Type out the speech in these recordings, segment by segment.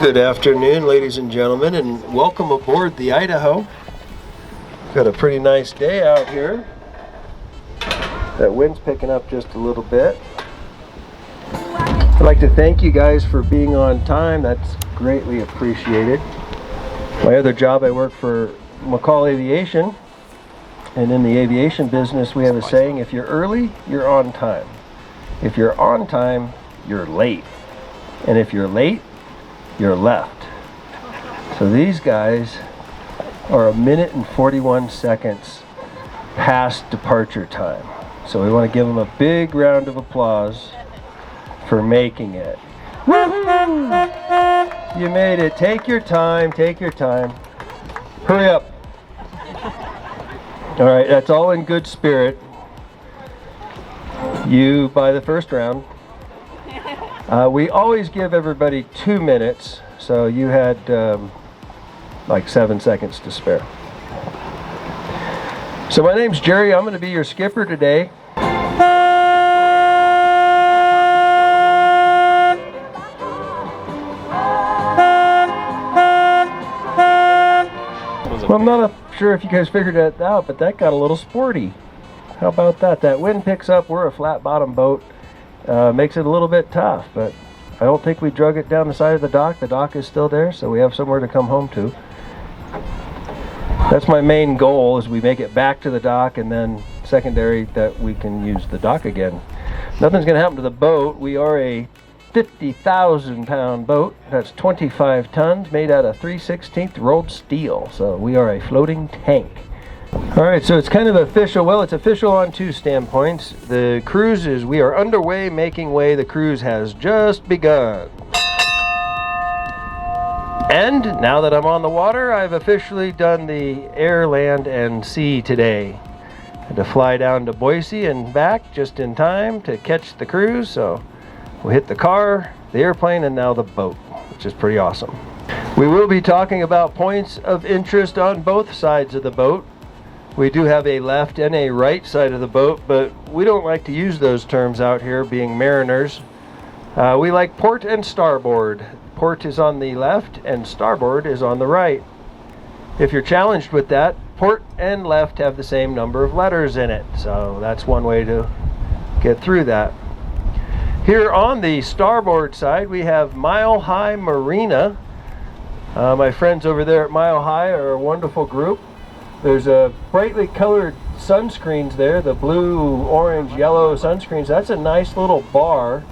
Good afternoon, ladies and gentlemen, and welcome aboard the Idaho. Got a pretty nice day out here. That wind's picking up just a little bit. I'd like to thank you guys for being on time. That's greatly appreciated. My other job, I work for McCall Aviation, and in the aviation business we have a saying: if you're early, you're on time. If you're on time, you're late. And if you're late, you're left. So these guys are 1 minute and 41 seconds past departure time. So we want to give them a big round of applause for making it. Woo-hoo! You made it. Take your time, take your time. Hurry up. All right, that's all in good spirit. You by the first round. We always give everybody 2 minutes, so you had like 7 seconds to spare. So my name's Jerry. I'm going to be your skipper today. Well, I'm not sure if you guys figured that out, but that got a little sporty. How about that? That wind picks up. We're a flat bottom boat. Makes it a little bit tough, but I don't think we drug it down the side of the dock. The dock is still there, so we have somewhere to come home to. That's my main goal, is we make it back to the dock, and then secondary that we can use the dock again. Nothing's going to happen to the boat. We are a 50,000 pound boat. That's 25 tons, made out of 3/16 rolled steel. So we are a floating tank. All right, so it's kind of official. Well, it's official on 2 standpoints. The cruise is, we are underway, making way. The cruise has just begun. And now that I'm on the water, I've officially done the air, land, and sea today. I had to fly down to Boise and back just in time to catch the cruise. So we hit the car, the airplane, and now the boat, which is pretty awesome. We will be talking about points of interest on both sides of the boat. We do have a left and a right side of the boat, but we don't like to use those terms out here, being mariners. We like port and starboard. Port is on the left and starboard is on the right. If you're challenged with that, port and left have the same number of letters in it, so that's one way to get through that. Here on the starboard side, we have Mile High Marina. My friends over there at Mile High are a wonderful group. There's a brightly colored sunscreens there, the blue, orange, yellow sunscreens. That's a nice little bar.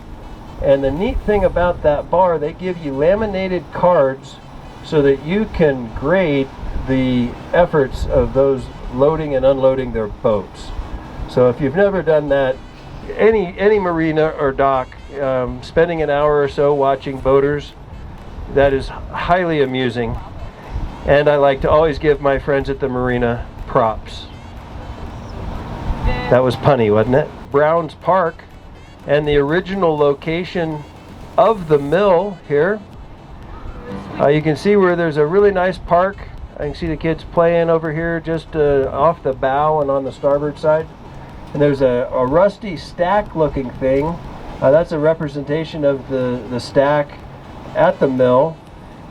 And the neat thing about that bar, they give you laminated cards so that you can grade the efforts of those loading and unloading their boats. So if you've never done that, any marina or dock, spending an hour or so watching boaters, that is highly amusing. And I like to always give my friends at the marina props. That was punny, wasn't it? Browns Park, and the original location of the mill here. You can see where there's a really nice park. I can see the kids playing over here just off the bow and on the starboard side. And there's a rusty stack looking thing. That's a representation of the stack at the mill.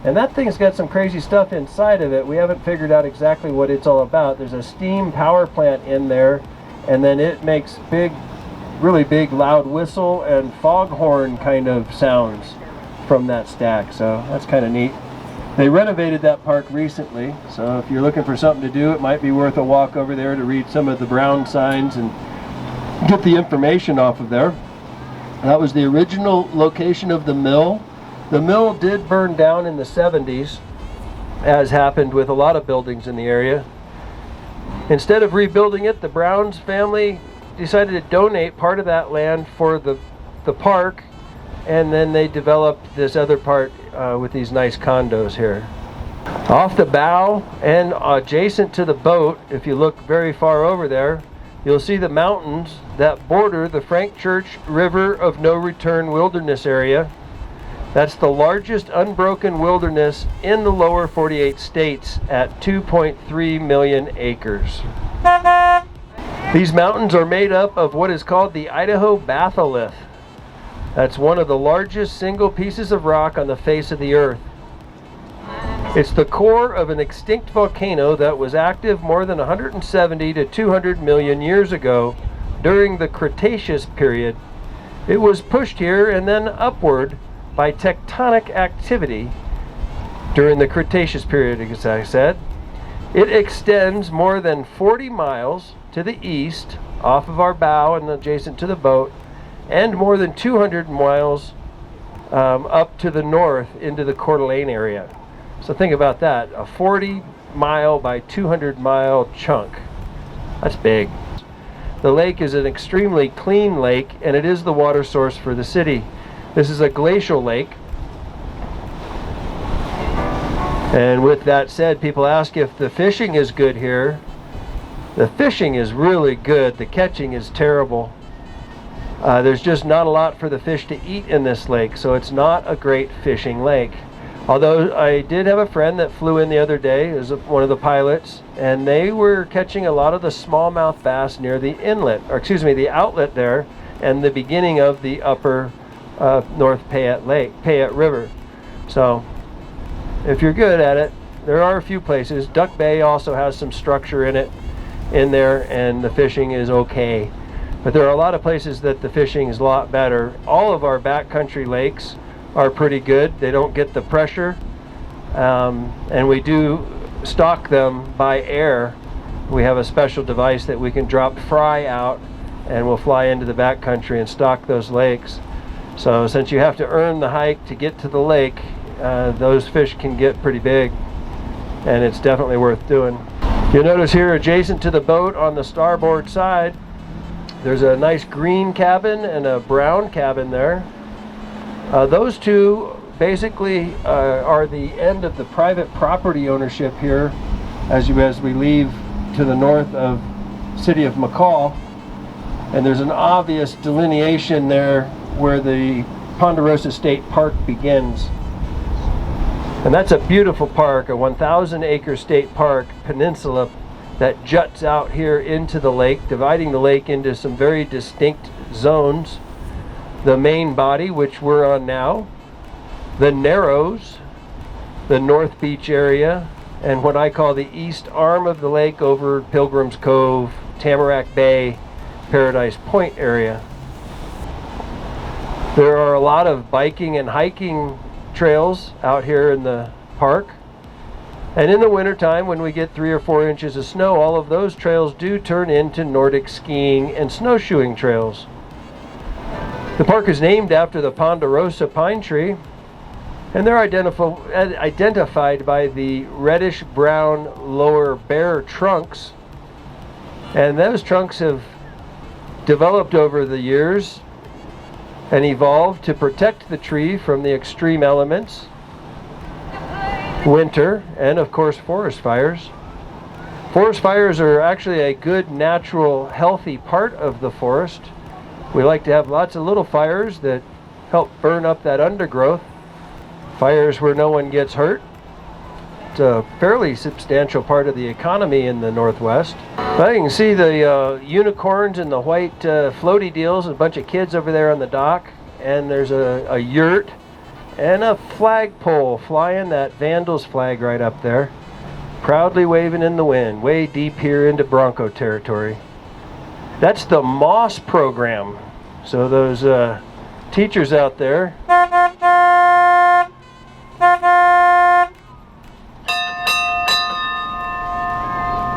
And that thing's got some crazy stuff inside of it. We haven't figured out exactly what it's all about. There's a steam power plant in there, and then it makes big, really big loud whistle and foghorn kind of sounds from that stack. So that's kind of neat. They renovated that park recently, so if you're looking for something to do, it might be worth a walk over there to read some of the brown signs and get the information off of there. That was the original location of the mill. The mill did burn down in the 70s, as happened with a lot of buildings in the area. Instead of rebuilding it, the Browns family decided to donate part of that land for the park, and then they developed this other part with these nice condos here. Off the bow and adjacent to the boat, if you look very far over there, you'll see the mountains that border the Frank Church River of No Return Wilderness area. That's the largest unbroken wilderness in the lower 48 states at 2.3 million acres. These mountains are made up of what is called the Idaho batholith. That's one of the largest single pieces of rock on the face of the earth. It's the core of an extinct volcano that was active more than 170 to 200 million years ago during the Cretaceous period. It was pushed here and then upward by tectonic activity during the Cretaceous period, as I said. It extends more than 40 miles to the east off of our bow and adjacent to the boat, and more than 200 miles up to the north into the Coeur d'Alene area. So think about that, a 40 mile by 200 mile chunk. That's big. The lake is an extremely clean lake, and it is the water source for the city. This is a glacial lake. And with that said, people ask if the fishing is good here. The fishing is really good. The catching is terrible. There's just not a lot for the fish to eat in this lake, so it's not a great fishing lake. Although I did have a friend that flew in the other day, as one of the pilots, and they were catching a lot of the smallmouth bass near the inlet, or excuse me, the outlet there, and the beginning of the upper North Payette Lake, Payette River. So if you're good at it, there are a few places. Duck Bay also has some structure in there, and the fishing is okay. But there are a lot of places that the fishing is a lot better. All of our backcountry lakes are pretty good. They don't get the pressure, and we do stock them by air. We have a special device that we can drop fry out, and we'll fly into the backcountry and stock those lakes. So since you have to earn the hike to get to the lake, those fish can get pretty big, and it's definitely worth doing. You'll notice here adjacent to the boat on the starboard side, there's a nice green cabin and a brown cabin there. Those two basically are the end of the private property ownership here as we leave to the north of city of McCall. And there's an obvious delineation there where the Ponderosa State Park begins. And that's a beautiful park, a 1,000 acre state park peninsula that juts out here into the lake, dividing the lake into some very distinct zones. The main body, which we're on now, the Narrows, the North Beach area, and what I call the east arm of the lake over Pilgrim's Cove, Tamarack Bay, Paradise Point area. There are a lot of biking and hiking trails out here in the park. And in the wintertime, when we get 3 or 4 inches of snow, all of those trails do turn into Nordic skiing and snowshoeing trails. The park is named after the ponderosa pine tree, and they're identified by the reddish-brown lower bare trunks. And those trunks have developed over the years and evolved to protect the tree from the extreme elements, winter, and of course forest fires. Forest fires are actually a good, natural, healthy part of the forest. We like to have lots of little fires that help burn up that undergrowth. Fires where no one gets hurt. It's a fairly substantial part of the economy in the Northwest. But you can see the unicorns and the white floaty deals, a bunch of kids over there on the dock. And there's a yurt and a flagpole flying, that Vandals flag right up there, proudly waving in the wind, way deep here into Bronco territory. That's the Moss program. So those teachers out there,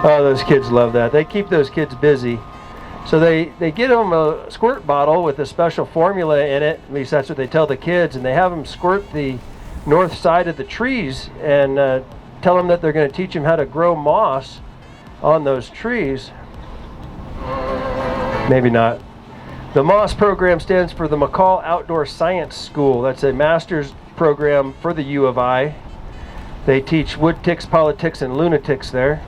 oh, those kids love that. They keep those kids busy. So they get them a squirt bottle with a special formula in it, at least that's what they tell the kids, and they have them squirt the north side of the trees and tell them that they're going to teach them how to grow moss on those trees. Maybe not. The Moss program stands for the McCall Outdoor Science School. That's a master's program for the U of I. They teach wood ticks, politics, and lunatics there.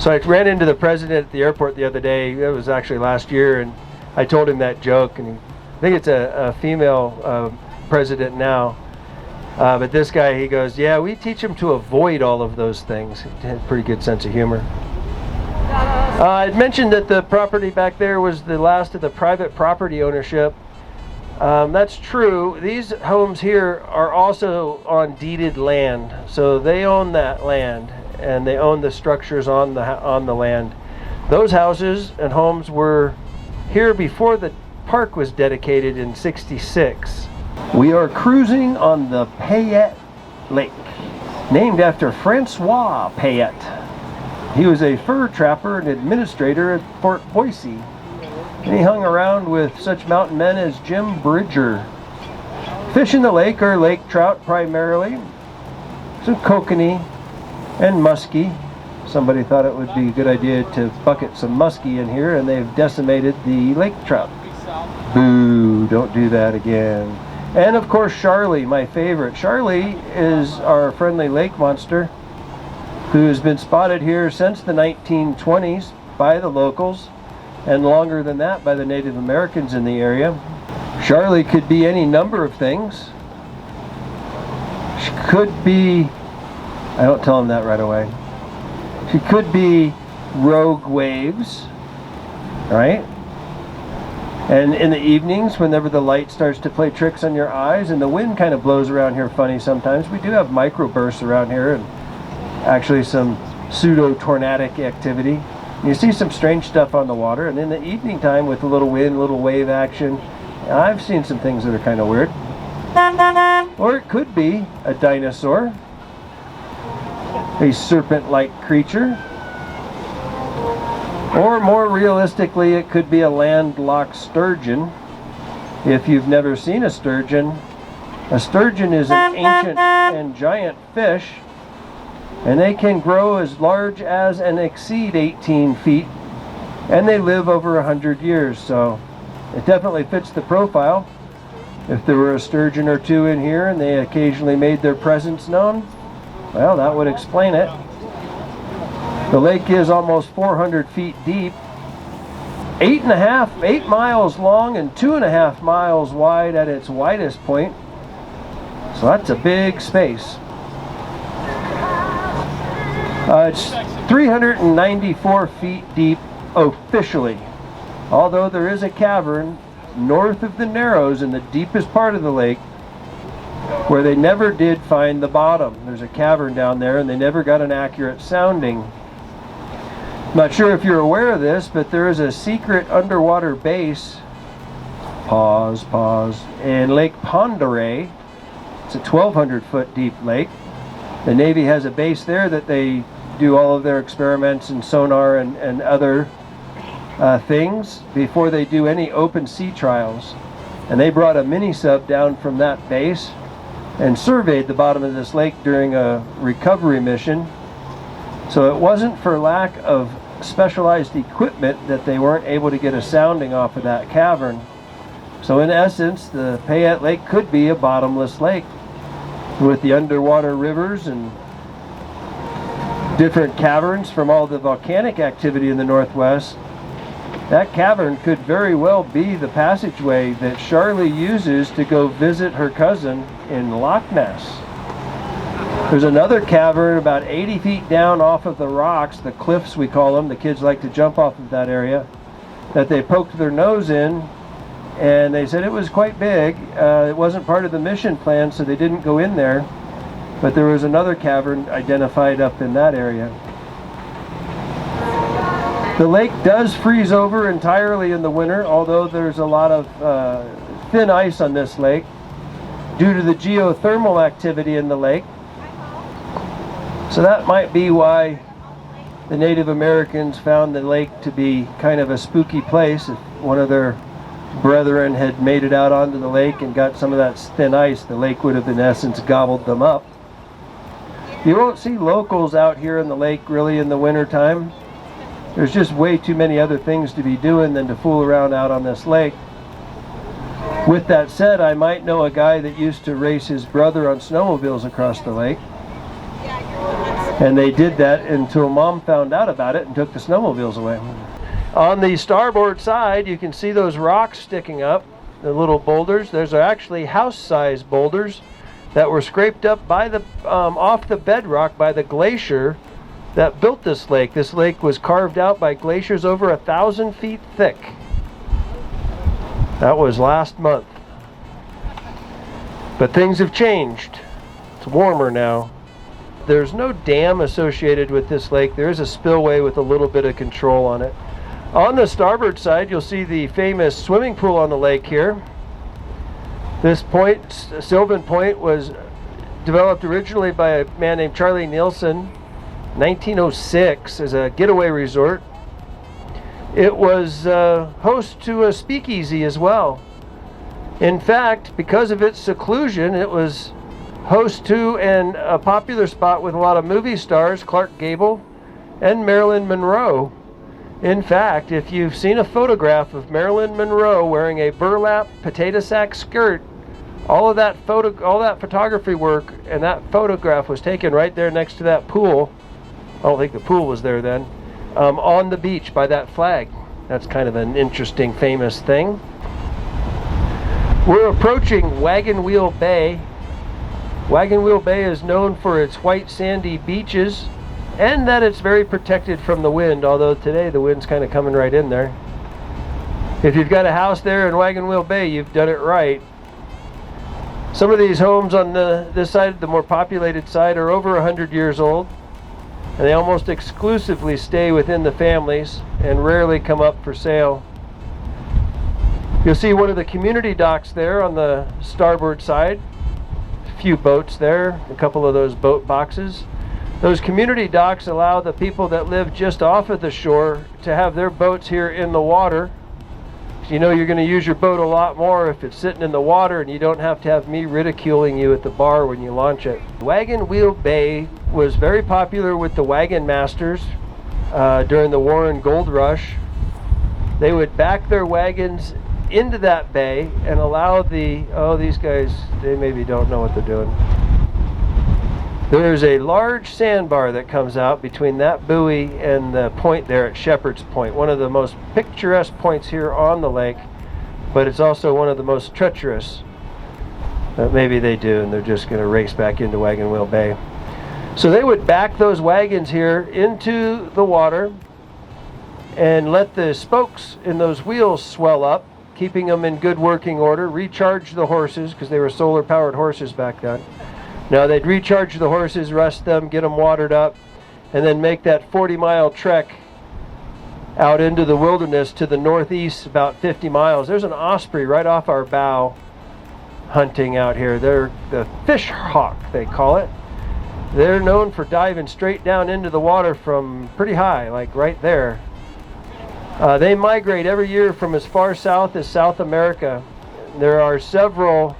So I ran into the president at the airport the other day. It was actually last year, and I told him that joke. And I think it's a female president now. But this guy, he goes, yeah, we teach them to avoid all of those things. He had a pretty good sense of humor. I'd mentioned that the property back there was the last of the private property ownership. That's true. These homes here are also on deeded land, so they own that land and they own the structures on the land. Those houses and homes were here before the park was dedicated in '66. We are cruising on the Payette Lake, named after Francois Payette. He was a fur trapper and administrator at Fort Boise, and he hung around with such mountain men as Jim Bridger. Fish in the lake are lake trout primarily, some kokanee and muskie. Somebody thought it would be a good idea to bucket some muskie in here, and they've decimated the lake trout. Boo, don't do that again. And of course Charlie, my favorite. Charlie is our friendly lake monster who has been spotted here since the 1920s by the locals, and longer than that by the Native Americans in the area. Charlie could be any number of things. She could be, I don't tell him that right away. She could be rogue waves, right? And in the evenings, whenever the light starts to play tricks on your eyes and the wind kind of blows around here funny sometimes, we do have microbursts around here and actually some pseudo-tornadic activity. You see some strange stuff on the water, and in the evening time with a little wind, little wave action, I've seen some things that are kind of weird. Or it could be a dinosaur, a serpent-like creature, or more realistically, it could be a landlocked sturgeon. If you've never seen a sturgeon is an ancient and giant fish, and they can grow as large as and exceed 18 feet, and they live over 100 years, so it definitely fits the profile. If there were a sturgeon or two in here and they occasionally made their presence known, well, that would explain it. The lake is almost 400 feet deep, 8 miles long and 2.5 miles wide at its widest point, so that's a big space. It's 394 feet deep officially, although there is a cavern north of the Narrows in the deepest part of the lake where they never did find the bottom. There's a cavern down there and they never got an accurate sounding. I'm not sure if you're aware of this, but there is a secret underwater base, pause, in Lake Pondere. It's a 1,200 foot deep lake. The Navy has a base there that they do all of their experiments and sonar and other things before they do any open sea trials. And they brought a mini sub down from that base and surveyed the bottom of this lake during a recovery mission. So it wasn't for lack of specialized equipment that they weren't able to get a sounding off of that cavern. So in essence, the Payette Lake could be a bottomless lake with the underwater rivers and different caverns from all the volcanic activity in the Northwest. That cavern could very well be the passageway that Charlie uses to go visit her cousin in Loch Ness. There's another cavern about 80 feet down off of the rocks, the cliffs we call them. The kids like to jump off of that area, that they poked their nose in, and they said it was quite big. It wasn't part of the mission plan, so they didn't go in there. But there was another cavern identified up in that area. The lake does freeze over entirely in the winter, although there's a lot of thin ice on this lake due to the geothermal activity in the lake. So that might be why the Native Americans found the lake to be kind of a spooky place. If one of their brethren had made it out onto the lake and got some of that thin ice, the lake would have in essence gobbled them up. You won't see locals out here in the lake really in the winter time. There's just way too many other things to be doing than to fool around out on this lake. With that said, I might know a guy that used to race his brother on snowmobiles across the lake. And they did that until Mom found out about it and took the snowmobiles away. On the starboard side, you can see those rocks sticking up, the little boulders. Those are actually house-sized boulders that were scraped up by the off the bedrock by the glacier that built this lake. This lake was carved out by glaciers over 1,000 feet thick. That was last month. But things have changed. It's warmer now. There's no dam associated with this lake. There is a spillway with a little bit of control on it. On the starboard side, you'll see the famous swimming pool on the lake here. This point, Sylvan Point, was developed originally by a man named Charlie Nielsen, 1906, as a getaway resort. It was host to a speakeasy as well. In fact, because of its seclusion, it was host to and a popular spot with a lot of movie stars, Clark Gable and Marilyn Monroe. In fact, if you've seen a photograph of Marilyn Monroe wearing a burlap potato sack skirt, all that photography work and that photograph was taken right there next to that pool. I don't think the pool was there then. On the beach by that flag. That's kind of an interesting, famous thing. We're approaching Wagon Wheel Bay. Wagon Wheel Bay is known for its white sandy beaches and that it's very protected from the wind, although today the wind's kind of coming right in there. If you've got a house there in Wagon Wheel Bay, you've done it right. Some of these homes on this side, the more populated side, are over 100 years old, and they almost exclusively stay within the families and rarely come up for sale. You'll see one of the community docks there on the starboard side. A few boats there, a couple of those boat boxes. Those community docks allow the people that live just off of the shore to have their boats here in the water. You know you're going to use your boat a lot more if it's sitting in the water, and you don't have to have me ridiculing you at the bar when you launch it. Wagon Wheel Bay was very popular with the wagon masters during the Warren Gold Rush. They would back their wagons into that bay and allow these guys, they maybe don't know what they're doing. There's a large sandbar that comes out between that buoy and the point there at Shepherd's Point, one of the most picturesque points here on the lake, but it's also one of the most treacherous. Maybe they do, and they're just going to race back into Wagon Wheel Bay. So they would back those wagons here into the water and let the spokes in those wheels swell up, keeping them in good working order, recharge the horses, because they were solar-powered horses back then. Now they'd recharge the horses, rest them, get them watered up, and then make that 40-mile trek out into the wilderness to the northeast, about 50 miles. There's an osprey right off our bow hunting out here. They're the fish hawk, they call it. They're known for diving straight down into the water from pretty high, like right there. They migrate every year from as far south as South America. There are several.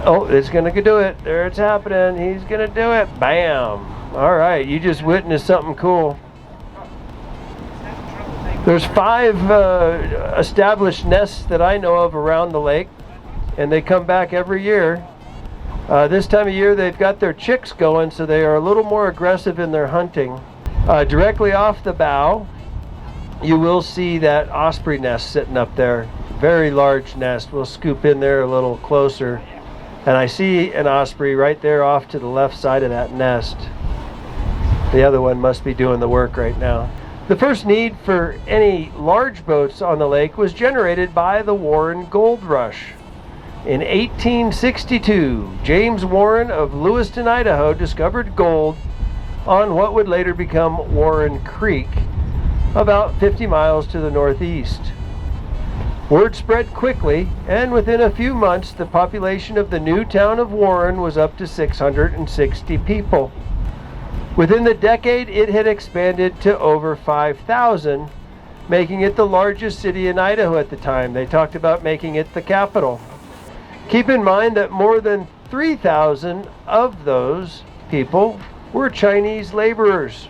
Oh, it's going to do it. There it's happening. He's going to do it. Bam. All right, you just witnessed something cool. There's 5 established nests that I know of around the lake, and they come back every year. This time of year, they've got their chicks going, so they are a little more aggressive in their hunting. Directly off the bow, you will see that osprey nest sitting up there. Very large nest. We'll scoop in there a little closer. And I see an osprey right there off to the left side of that nest. The other one must be doing the work right now. The first need for any large boats on the lake was generated by the Warren Gold Rush. In 1862, James Warren of Lewiston, Idaho, discovered gold on what would later become Warren Creek, about 50 miles to the northeast. Word spread quickly, and within a few months, the population of the new town of Warren was up to 660 people. Within the decade, it had expanded to over 5,000, making it the largest city in Idaho at the time. They talked about making it the capital. Keep in mind that more than 3,000 of those people were Chinese laborers.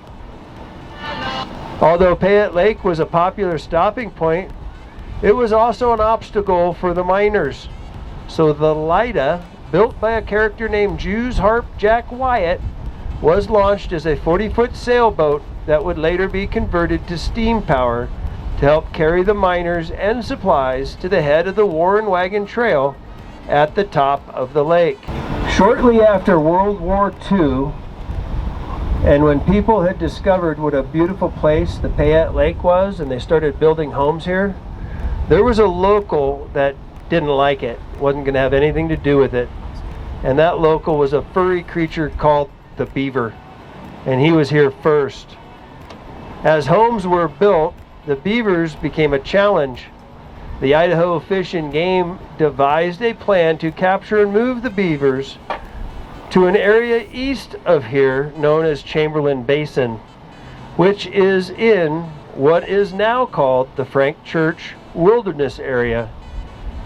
Although Payette Lake was a popular stopping point, it was also an obstacle for the miners. So the Lida, built by a character named Jew's Harp Jack Wyatt, was launched as a 40-foot sailboat that would later be converted to steam power to help carry the miners and supplies to the head of the Warren Wagon Trail at the top of the lake. Shortly after World War II, and when people had discovered what a beautiful place the Payette Lake was and they started building homes here, there was a local that didn't like it, wasn't going to have anything to do with it. And that local was a furry creature called the beaver. And he was here first. As homes were built, the beavers became a challenge. The Idaho Fish and Game devised a plan to capture and move the beavers to an area east of here known as Chamberlain Basin, which is in what is now called the Frank Church Wilderness Area,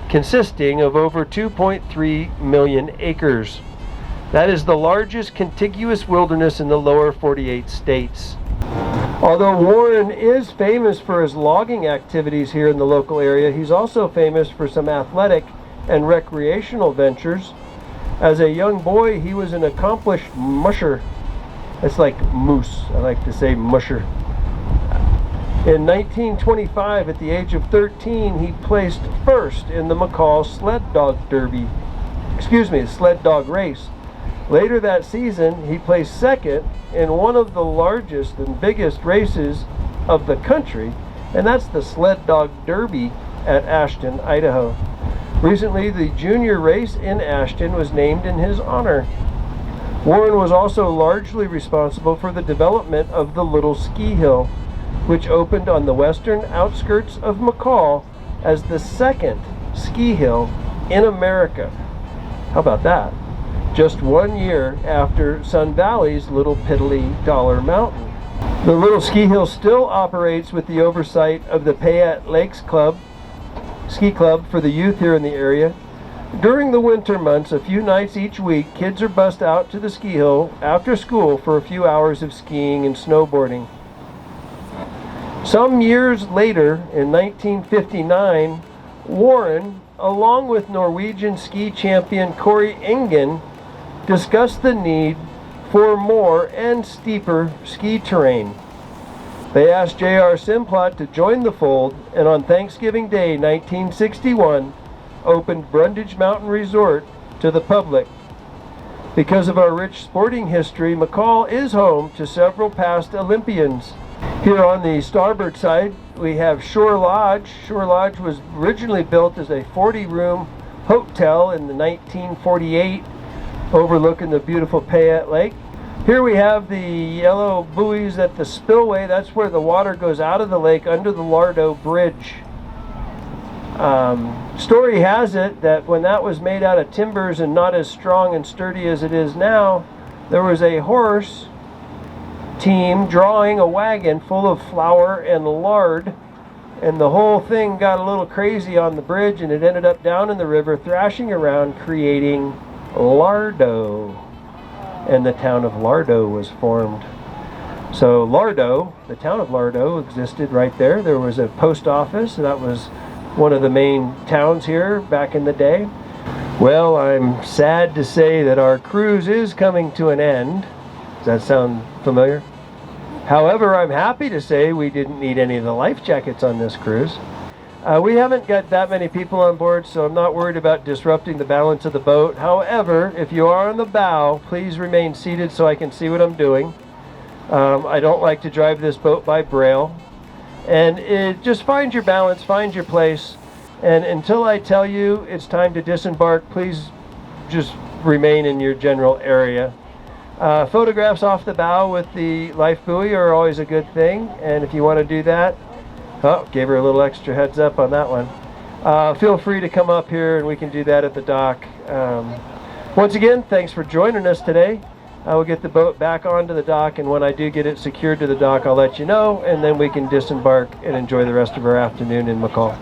consisting of over 2.3 million acres. That is the largest contiguous wilderness in the lower 48 states. Although Warren is famous for his logging activities here in the local area, he's also famous for some athletic and recreational ventures. As a young boy, he was an accomplished musher. It's like moose. I like to say musher. In 1925, at the age of 13, he placed first in the McCall sled dog race. Later that season, he placed second in one of the largest and biggest races of the country, and that's the Sled Dog Derby at Ashton, Idaho. Recently, the junior race in Ashton was named in his honor. Warren was also largely responsible for the development of the Little Ski Hill, which opened on the western outskirts of McCall as the second ski hill in America. How about that? Just 1 year after Sun Valley's Little Piddly Dollar Mountain. The Little Ski Hill still operates with the oversight of the Payette Lake Ski Club for the youth here in the area. During the winter months, a few nights each week, kids are bussed out to the ski hill after school for a few hours of skiing and snowboarding. Some years later, in 1959, Warren, along with Norwegian ski champion Corey Engen, discussed the need for more and steeper ski terrain. They asked J.R. Simplot to join the fold, and on Thanksgiving Day 1961 opened Brundage Mountain Resort to the public. Because of our rich sporting history, McCall is home to several past Olympians. Here on the starboard side, we have Shore Lodge. Shore Lodge was originally built as a 40-room hotel in the 1948, overlooking the beautiful Payette Lake. Here we have the yellow buoys at the spillway. That's where the water goes out of the lake under the Lardo Bridge. Story has it that when that was made out of timbers and not as strong and sturdy as it is now, there was a horse team drawing a wagon full of flour and lard, and the whole thing got a little crazy on the bridge, and it ended up down in the river thrashing around, creating Lardo, and the town of Lardo was formed. So Lardo, the town of Lardo, existed right there. There was a post office, and that was one of the main towns here back in the day. Well, I'm sad to say that our cruise is coming to an end. Does that sound familiar? However, I'm happy to say we didn't need any of the life jackets on this cruise. We haven't got that many people on board, so I'm not worried about disrupting the balance of the boat. However, if you are on the bow, please remain seated so I can see what I'm doing. I don't like to drive this boat by braille. And just find your balance, find your place. And until I tell you it's time to disembark, please just remain in your general area. Photographs off the bow with the life buoy are always a good thing. And if you want to do that, gave her a little extra heads up on that one. Feel free to come up here and we can do that at the dock. Once again, thanks for joining us today. I will get the boat back onto the dock, and when I do get it secured to the dock, I'll let you know, and then we can disembark and enjoy the rest of our afternoon in McCall.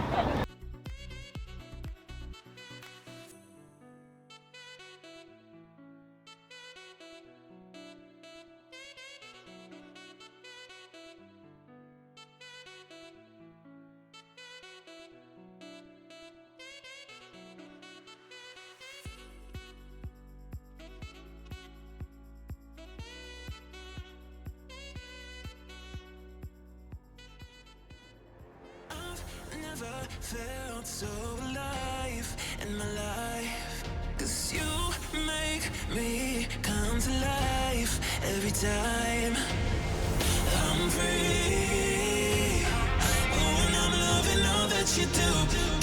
never felt so alive in my life. 'Cause you make me come to life every time I'm free. Oh, and I'm loving all that you do.